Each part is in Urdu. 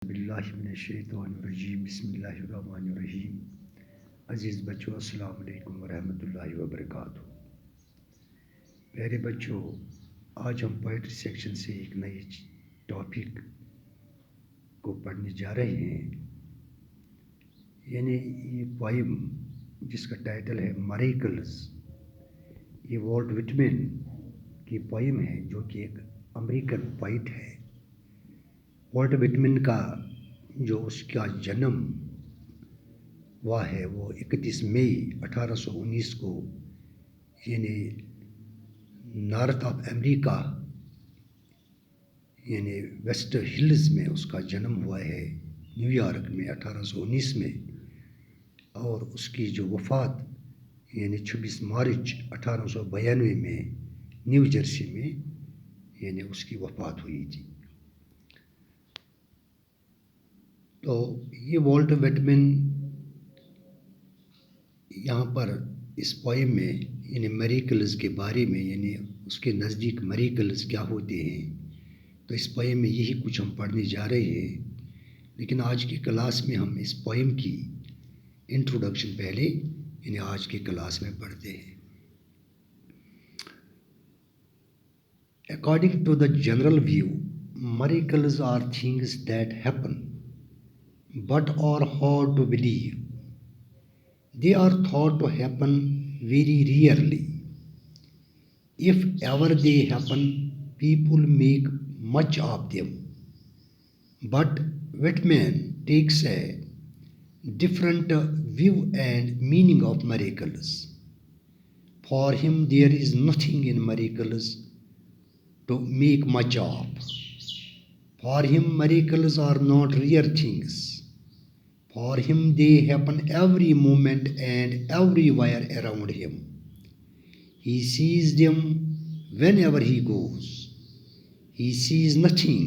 باللہ من الشیطان الرجیم بسم اللہ الرحمن الرحیم۔ عزیز بچوں، السلام علیکم ورحمۃ اللہ وبرکاتہ۔ پیارے بچوں، آج ہم پوئٹری سیکشن سے ایک نئی ٹاپک کو پڑھنے جا رہے ہیں، یعنی یہ پوئم جس کا ٹائٹل ہے میریکلز۔ یہ والٹ وٹمن کی پوئم ہے جو کہ ایک امریکن پوئٹ ہے۔ والٹ وٹمن کا جو اس کا جنم ہوا ہے وہ 31 مئی 1819 کو، یعنی نارتھ آف امریکہ یعنی ویسٹ ہلز میں اس کا جنم ہوا ہے، نیو یارک میں 1819 میں، اور اس کی جو وفات یعنی 26 مارچ 1892 میں نیو جرسی میں یعنی اس کی وفات ہوئی تھی۔ تو یہ والٹ وٹمن یہاں پر اس پوئم میں یعنی میریکلز کے بارے میں، یعنی اس کے نزدیک میریکلز کیا ہوتے ہیں، تو اس پوئم میں یہی کچھ ہم پڑھنے جا رہے ہیں۔ لیکن آج کی کلاس میں ہم اس پوئم کی انٹروڈکشن پہلے یعنی آج کی کلاس میں پڑھتے ہیں۔ According to the general view, miracles are things that happen but are hard to believe. They are thought to happen very rarely. If ever they happen, people make much of them. But Whitman takes a different view and meaning of miracles. For him, there is nothing in miracles to make much of. For him, miracles are not rare things. For him, they happen every moment and everywhere around him. He sees them whenever he goes. He sees nothing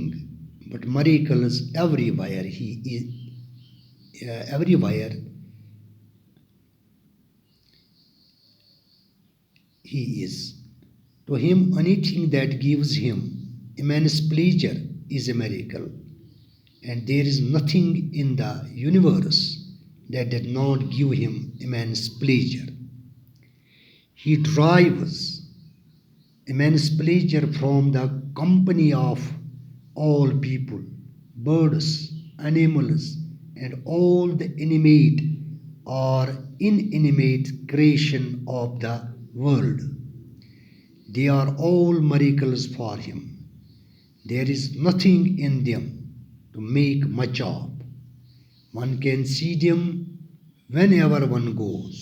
but miracles everywhere. Everywhere he is. To him, anything that gives him immense pleasure is a miracle, and there is nothing in the universe that does not give him immense pleasure. He derives immense pleasure from the company of all people, birds, animals, and all the animate or inanimate creation of the world. They are all miracles for him. There is nothing in them to make much of. One can see them whenever one goes.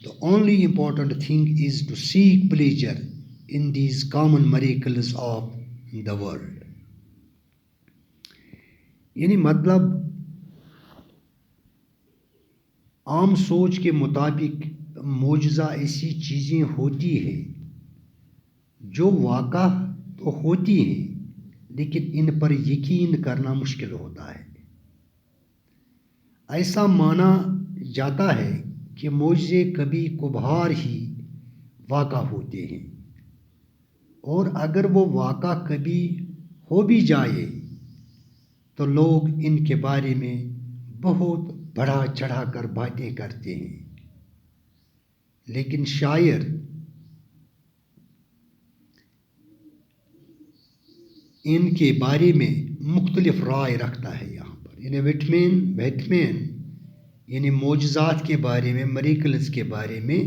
The only important thing is to seek pleasure in these common miracles of the world. یعنی مطلب عام سوچ کے مطابق معجزہ ایسی چیزیں ہوتی ہیں جو واقع تو ہوتی ہیں لیکن ان پر یقین کرنا مشکل ہوتا ہے۔ ایسا مانا جاتا ہے کہ معجزے کبھی کبھار ہی واقع ہوتے ہیں، اور اگر وہ واقع کبھی ہو بھی جائے تو لوگ ان کے بارے میں بہت بڑھا چڑھا کر باتیں کرتے ہیں۔ لیکن شاعر ان کے بارے میں مختلف رائے رکھتا ہے یہاں پر، یعنی وٹمن یعنی معجزات کے بارے میں، میریکلز کے بارے میں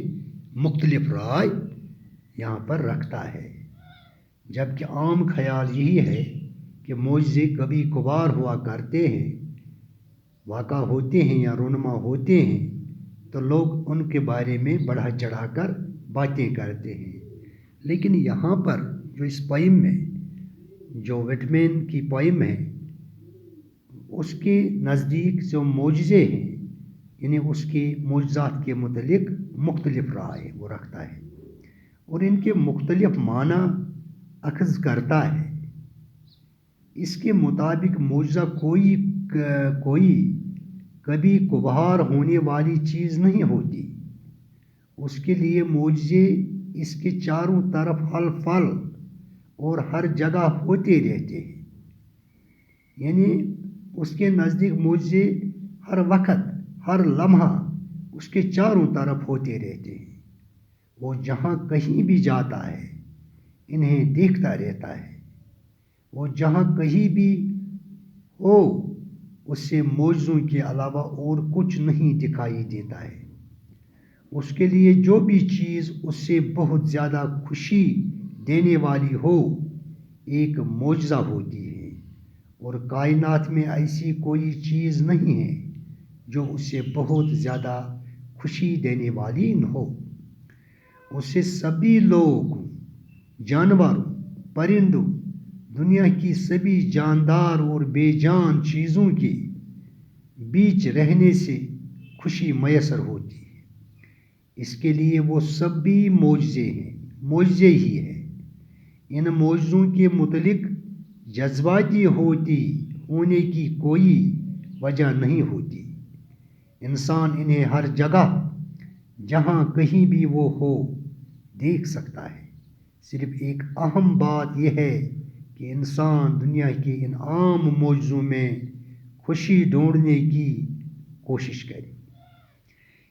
مختلف رائے یہاں پر رکھتا ہے، جبکہ عام خیال یہی ہے کہ معجزے کبھی کبھار ہوا کرتے ہیں، واقع ہوتے ہیں یا رونما ہوتے ہیں، تو لوگ ان کے بارے میں بڑھا چڑھا کر باتیں کرتے ہیں۔ لیکن یہاں پر جو اس پوئم میں جو وٹمن کی پوئم ہے، اس کے نزدیک جو معجزے ہیں یعنی اس کے معجزات کے متعلق مختلف رائے وہ رکھتا ہے، اور ان کے مختلف معنی اخذ کرتا ہے۔ اس کے مطابق معجزہ کوئی کبھی کبھار ہونے والی چیز نہیں ہوتی۔ اس کے لیے معجزے اس کے چاروں طرف حل پھل اور ہر جگہ ہوتے رہتے ہیں، یعنی اس کے نزدیک معجزے ہر وقت ہر لمحہ اس کے چاروں طرف ہوتے رہتے ہیں. وہ جہاں کہیں بھی جاتا ہے انہیں دیکھتا رہتا ہے. وہ جہاں کہیں بھی ہو اس سے معجزوں کے علاوہ اور کچھ نہیں دکھائی دیتا ہے. اس کے لیے جو بھی چیز اس سے بہت زیادہ خوشی دینے والی ہو ایک معجزہ ہوتی ہے، اور کائنات میں ایسی کوئی چیز نہیں ہے جو اس سے بہت زیادہ خوشی دینے والی نہ ہو. اس سے سبھی لوگ، جانوروں، پرندوں، دنیا کی سبھی جاندار اور بے جان چیزوں کے بیچ رہنے سے خوشی میسر ہوتی ہے. اس کے لیے وہ سبھی معجزے ہی ہیں. ان معجزوں کے متعلق جذباتی ہونے کی کوئی وجہ نہیں ہوتی. انسان انہیں ہر جگہ جہاں کہیں بھی وہ ہو دیکھ سکتا ہے. صرف ایک اہم بات یہ ہے کہ انسان دنیا کے ان عام معجزوں میں خوشی ڈھونڈنے کی کوشش کرے.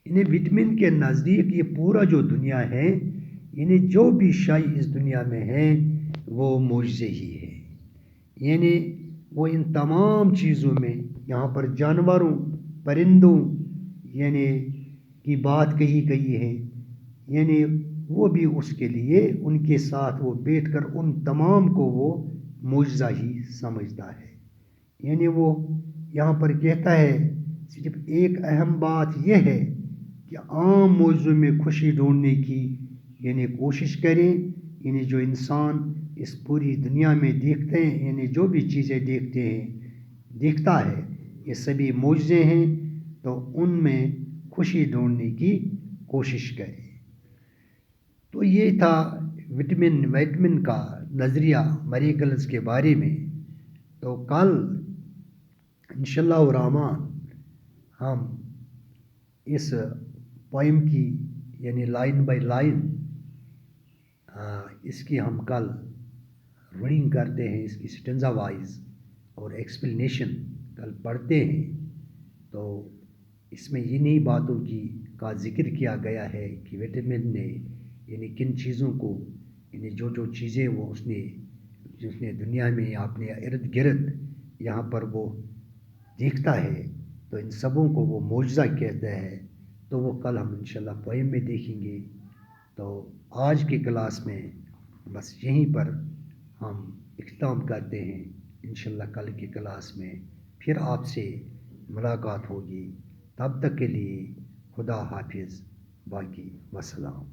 انہیں وٹمن کے نزدیک یہ پورا جو دنیا ہے، انہیں جو بھی شے اس دنیا میں ہے وہ معجزے ہی ہے. یعنی وہ ان تمام چیزوں میں یہاں پر جانوروں، پرندوں یعنی کی بات کہی گئی ہے، یعنی وہ بھی اس کے لیے ان کے ساتھ وہ بیٹھ کر ان تمام کو وہ معجزہ ہی سمجھتا ہے. یعنی وہ یہاں پر کہتا ہے صرف ایک اہم بات یہ ہے کہ عام معجزوں میں خوشی ڈھونڈنے کی یعنی کوشش کریں. یعنی جو انسان اس پوری دنیا میں دیکھتے ہیں، یعنی جو بھی چیزیں دیکھتا ہے یہ سبھی معجزے ہیں، تو ان میں خوشی ڈھونڈنے کی کوشش کریں. تو یہ تھا وٹمن کا نظریہ میریکلز کے بارے میں. تو کل انشاءاللہ الرحمن ہم اس پوئم کی یعنی لائن بائی لائن اس کی ہم کل ریڈنگ کرتے ہیں، اس کی سٹنزا وائز اور ایکسپلینیشن کل پڑھتے ہیں. تو اس میں انہی باتوں کا ذکر کیا گیا ہے کہ وٹمن نے یعنی کن چیزوں کو یعنی جو چیزیں وہ اس نے دنیا میں اپنے ارد گرد یہاں پر وہ دیکھتا ہے تو ان سبوں کو وہ معجزہ کہتا ہے. تو وہ کل ہم انشاءاللہ پوئم میں دیکھیں گے. تو آج کی کلاس میں بس یہیں پر ہم اختتام کرتے ہیں. انشاءاللہ کل کی کلاس میں پھر آپ سے ملاقات ہوگی. تب تک کے لیے خدا حافظ، باقی وسلام.